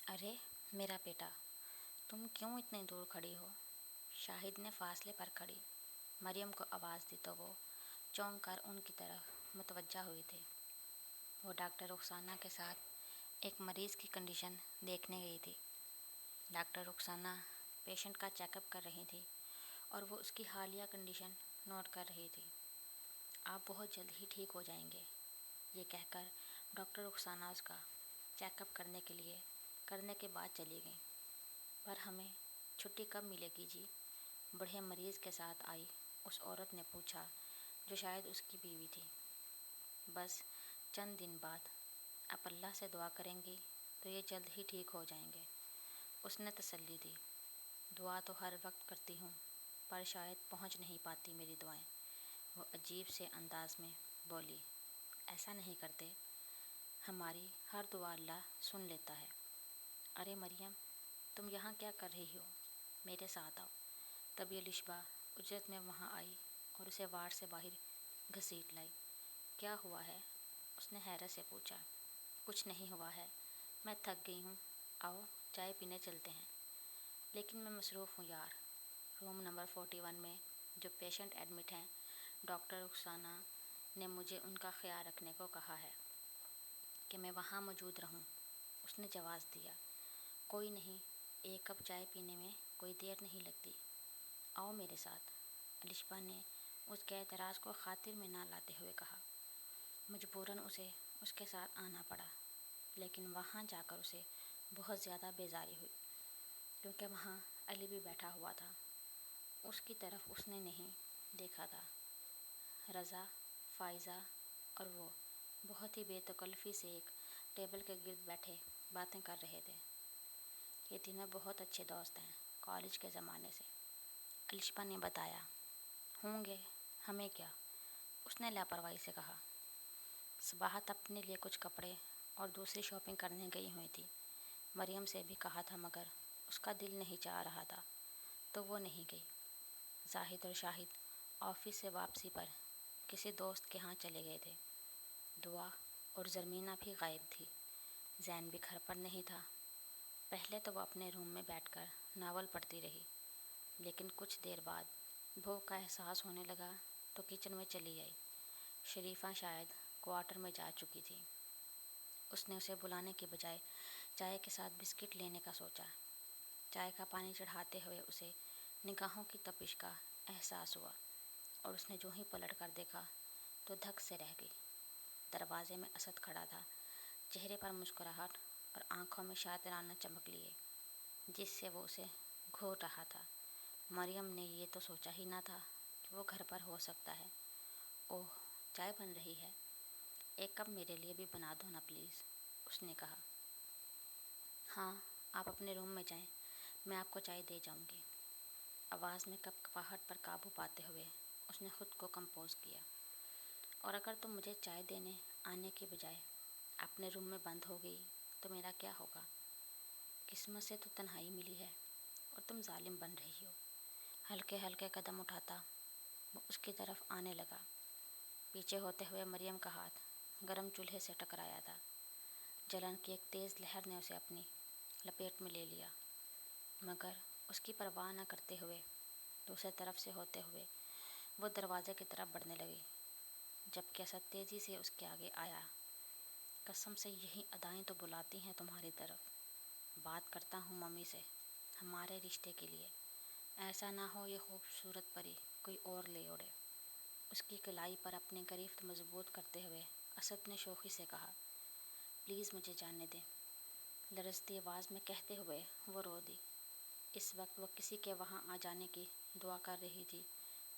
अरे मेरा बेटा, तुम क्यों इतनी दूर खड़ी हो? शाहिद ने फासले पर खड़ी मरियम को आवाज़ दी तो वो चौंक कर उनकी तरफ मुतवज्जा हुई थी। वो डॉक्टर रुखसाना के साथ एक मरीज़ की कंडीशन देखने गई थी। डॉक्टर रुखसाना पेशेंट का चेकअप कर रही थी और वो उसकी हालिया कंडीशन नोट कर रही थी। आप बहुत जल्द ही ठीक हो जाएंगे, ये कहकर डॉक्टर रुखसाना उसका चेकअप करने के बाद चली गई। पर हमें छुट्टी कब मिलेगी जी? बूढ़े मरीज़ के साथ आई उस औरत ने पूछा, जो शायद उसकी बीवी थी। बस चंद दिन बाद। आप अल्लाह से दुआ करेंगी तो ये जल्द ही ठीक हो जाएंगे, उसने तसल्ली दी। दुआ तो हर वक्त करती हूँ, पर शायद पहुँच नहीं पाती मेरी दुआएं, वो अजीब से अंदाज में बोली। ऐसा नहीं करते, हमारी हर दुआ अल्लाह सुन लेता है। अरे मरियम, तुम यहाँ क्या कर रही हो? मेरे साथ आओ। तभी लिशबा उजरत में वहाँ आई और उसे वार्ड से बाहर घसीट लाई। क्या हुआ है? उसने हैरत से पूछा। कुछ नहीं हुआ है, मैं थक गई हूँ। आओ चाय पीने चलते हैं। लेकिन मैं मसरूफ़ हूँ यार। रूम नंबर 41 में जो पेशेंट एडमिट हैं, डॉक्टर रुखसाना ने मुझे उनका ख्याल रखने को कहा है कि मैं वहाँ मौजूद रहूँ, उसने जवाब दिया। कोई नहीं, एक कप चाय पीने में कोई देर नहीं लगती। आओ मेरे साथ, अलिशबा ने उसके एतराज़ को खातिर में ना लाते हुए कहा। मजबूरन उसे उसके साथ आना पड़ा, लेकिन वहाँ जाकर उसे बहुत ज़्यादा बेजारी हुई, क्योंकि वहाँ अली भी बैठा हुआ था। उसकी तरफ उसने नहीं देखा था। रज़ा, फ़ाइज़ा और वो बहुत ही बेतकल्फ़ी से एक टेबल के गिर्द बैठे बातें कर रहे थे। ये तीनों बहुत अच्छे दोस्त हैं, कॉलेज के ज़माने से, अलिशबा ने बताया। होंगे, हमें क्या, उसने लापरवाही से कहा। सबाहत अपने लिए कुछ कपड़े और दूसरी शॉपिंग करने गई हुई थी। मरियम से भी कहा था, मगर उसका दिल नहीं चाह रहा था, तो वो नहीं गई। जाहिद और शाहिद ऑफिस से वापसी पर किसी दोस्त के यहाँ चले गए थे। दुआ और ज़रमीना भी गायब थी। जैन भी घर पर नहीं था। पहले तो वो अपने रूम में बैठकर नावल पढ़ती रही, लेकिन कुछ देर बाद भूख का एहसास होने लगा तो किचन में चली आई। शरीफा शायद क्वार्टर में जा चुकी थी। उसने उसे बुलाने के बजाय चाय के साथ बिस्किट लेने का सोचा। चाय का पानी चढ़ाते हुए उसे निगाहों की तपिश का एहसास हुआ और उसने जो ही पलट कर देखा तो धक से रह गई। दरवाजे में असद खड़ा था, चेहरे पर मुस्कुराहट और आंखों में शातिराना चमक लिए, जिससे वो उसे घूर रहा था। मरियम ने ये तो सोचा ही ना था कि वो घर पर हो सकता है। ओह, चाय बन रही है, एक कप मेरे लिए भी बना दो ना प्लीज़, उसने कहा। हाँ, आप अपने रूम में जाएं, मैं आपको चाय दे जाऊंगी। आवाज़ में कपकपाहट पर काबू पाते हुए उसने खुद को कंपोज किया। और अगर तुम मुझे चाय देने आने के बजाय अपने रूम में बंद हो गई तो मेरा क्या होगा? किस्मत से तो तन्हाई मिली है और तुम जालिम बन रही हो। हल्के हल्के कदम उठाता वो उसकी तरफ आने लगा। पीछे होते हुए मरियम का हाथ गरम चूल्हे से टकराया था। जलन की एक तेज़ लहर ने उसे अपनी लपेट में ले लिया, मगर उसकी परवाह न करते हुए दूसरी तरफ से होते हुए वो दरवाजे की तरफ बढ़ने लगी, जबकि असद तेज़ी से उसके आगे आया। कसम से यही अदाएं तो बुलाती हैं तुम्हारी तरफ। बात करता हूँ मम्मी से हमारे रिश्ते के लिए। ऐसा ना हो ये खूबसूरत परी कोई और ले उड़े। उसकी कलाई पर अपनी गिरफ्त मजबूत करते हुए असद ने शोखी से कहा। प्लीज़ मुझे जाने दें, लरजती आवाज़ में कहते हुए वो रो दी। इस वक्त वो किसी के वहाँ आ जाने की दुआ कर रही थी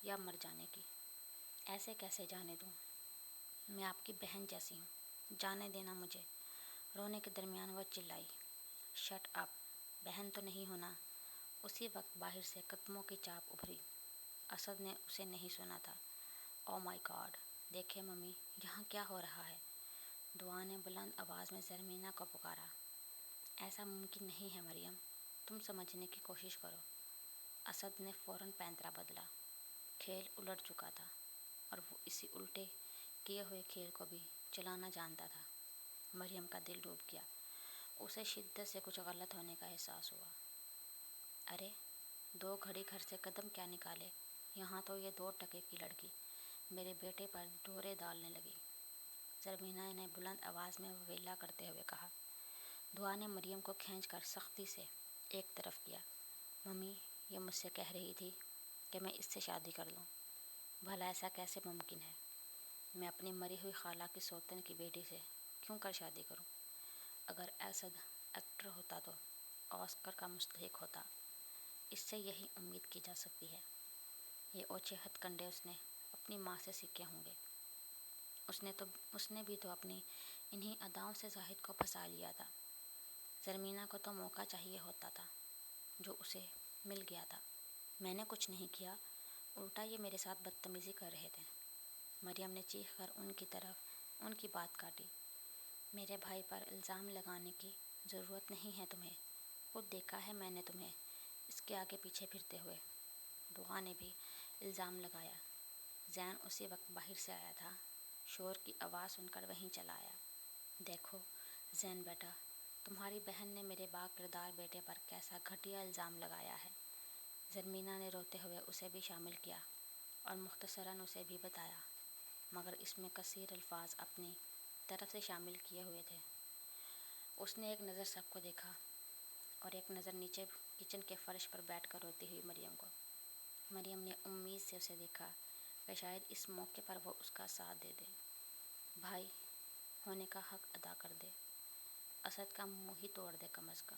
या मर जाने की। ऐसे कैसे जाने दूँ? मैं आपकी बहन जैसी हूँ, जाने देना मुझे। रोने के दरमियान वह चिल्लाई। शट अप, बहन तो नहीं होना। उसी वक्त बाहर से कदमों की चाप उभरी। असद ने उसे नहीं सुना था। ओ माय गॉड, देखे मम्मी, यहाँ क्या हो रहा है? दुआ ने बुलंद आवाज़ में ज़रमीना को पुकारा। ऐसा मुमकिन नहीं है मरियम, तुम समझने की कोशिश करो। असद ने फ़ौरन पैंतरा बदला। खेल उलट चुका था और वो इसी उल्टे किए हुए खेल को भी चलाना जानता था। मरियम का दिल डूब गया। उसे शिद्दत से कुछ गलत होने का एहसास हुआ। अरे, 2 घड़ी घर से कदम क्या निकाले, यहाँ तो ये 2 टके की लड़की मेरे बेटे पर डोरे डालने लगी। ज़रमीना ने बुलंद आवाज़ में ववेला करते हुए कहा। दुआ ने मरियम को खींचकर सख्ती से एक तरफ किया। मम्मी, ये मुझसे कह रही थी कि मैं इससे शादी कर लूँ। भला ऐसा कैसे मुमकिन है? मैं अपनी मरी हुई खाला की सौतन की बेटी से क्यों कर शादी करूं? अगर असद एक्टर होता तो ऑस्कर का मुस्तहिक होता, इससे यही उम्मीद की जा सकती है। ये ओछे हथकंडे उसने अपनी माँ से सीखे होंगे। उसने भी तो अपनी इन्हीं अदाओं से जाहिद को फंसा लिया था। ज़रमीना को तो मौका चाहिए होता था, जो उसे मिल गया था। मैंने कुछ नहीं किया, उल्टा ये मेरे साथ बदतमीज़ी कर रहे थे। मरियम ने चीख कर उनकी बात काटी। मेरे भाई पर इल्ज़ाम लगाने की ज़रूरत नहीं है तुम्हें, खुद देखा है मैंने तुम्हें इसके आगे पीछे फिरते हुए। दुआ ने भी इल्ज़ाम लगाया। जैन उसी वक्त बाहर से आया था, शोर की आवाज़ सुनकर वहीं चला आया। देखो जैन बेटा, तुम्हारी बहन ने मेरे बाकिरदार बेटे पर कैसा घटिया इल्ज़ाम लगाया है। ज़रमीना ने रोते हुए उसे भी शामिल किया और मुख्तसरन उसे भी बताया, मगर इसमें कसीर अल्फाज अपनी तरफ से शामिल किए हुए थे। उसने एक नज़र सबको देखा और एक नज़र नीचे किचन के फर्श पर बैठकर रोती हुई मरियम को। मरियम ने उम्मीद से उसे देखा कि शायद इस मौके पर वो उसका साथ दे दे, भाई होने का हक अदा कर दे, असद का मुँह ही तोड़ दे कम अज़ कम।